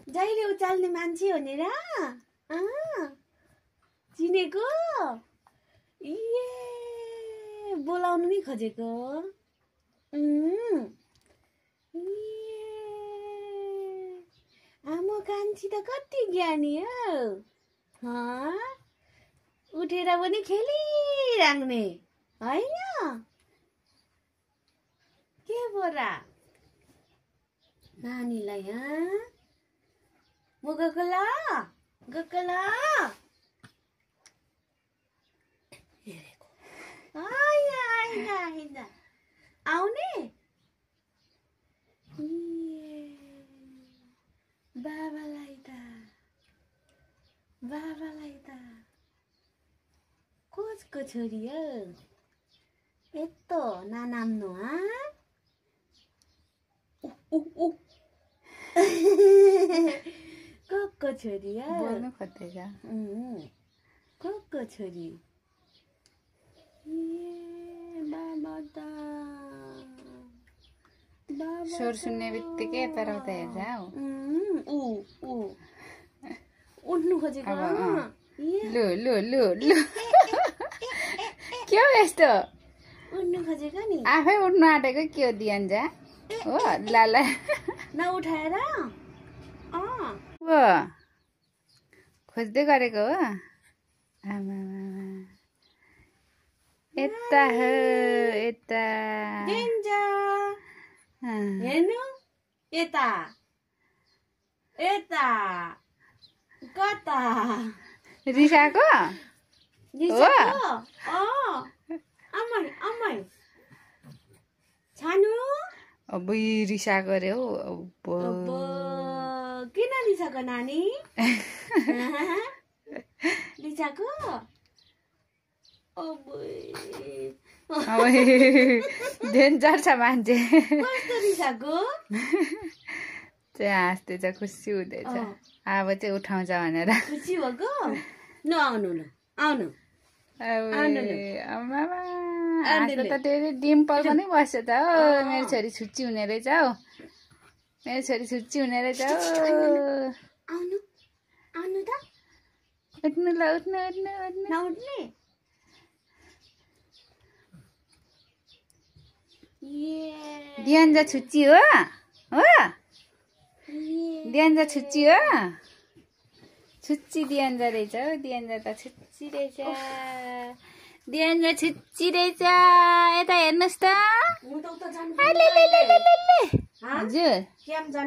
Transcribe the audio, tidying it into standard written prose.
जहिले उचाल्ने मान्छे हो नि र चिनेको इए बोलाउनु नि खोजेको आमा कान्छी त कति ज्ञानी हो उठेर पनि खेलिराख्ने हैन के बोरा नानीलाई म गएको ल हेरेको होइन आउने बाबालाई त कसको छोरी हो यस्तो नानाम्नु कसको छोरी हो बोल्नु खोज्दैछ कसको छोरी बाबा त स्वर सुन्ने बित्तिकै यताउता हेर्छ उठ्नु खोजेको लु के हो यस्तो उठ्नु खोजेको नि आफै उठ्नु आँटेको के हो दियान्जा हो लाला नउठाएर हो खोज्दै गरेको हो आमा यता हो यता हेर्नु यता कता रिसाको अम्मै छानु अब रिसाको अरे हौ किन रिसाको नानी रिसाको डेन्जर छ मान्छे कस्तो रिसाको चाहिँ हाँस्दैछ खुसी हुँदैछ अब चाहिँ उठाउँछ भनेर खुसी भएको न आउनु हाँस्दा त धेरै डिम्पल पनि बस्छ त हो मेरो छोरी छुच्ची हुने रहेछ हौ आउनु त उठ्नु ल उठ्नु नउठ्ने दियान्जा छुच्ची हो दियान्जा छुच्ची हो छुच्ची दियान्जा रहेछ हो दियान्जा त छुच्ची रहेछ यता हेर्नुहोस् त हजुर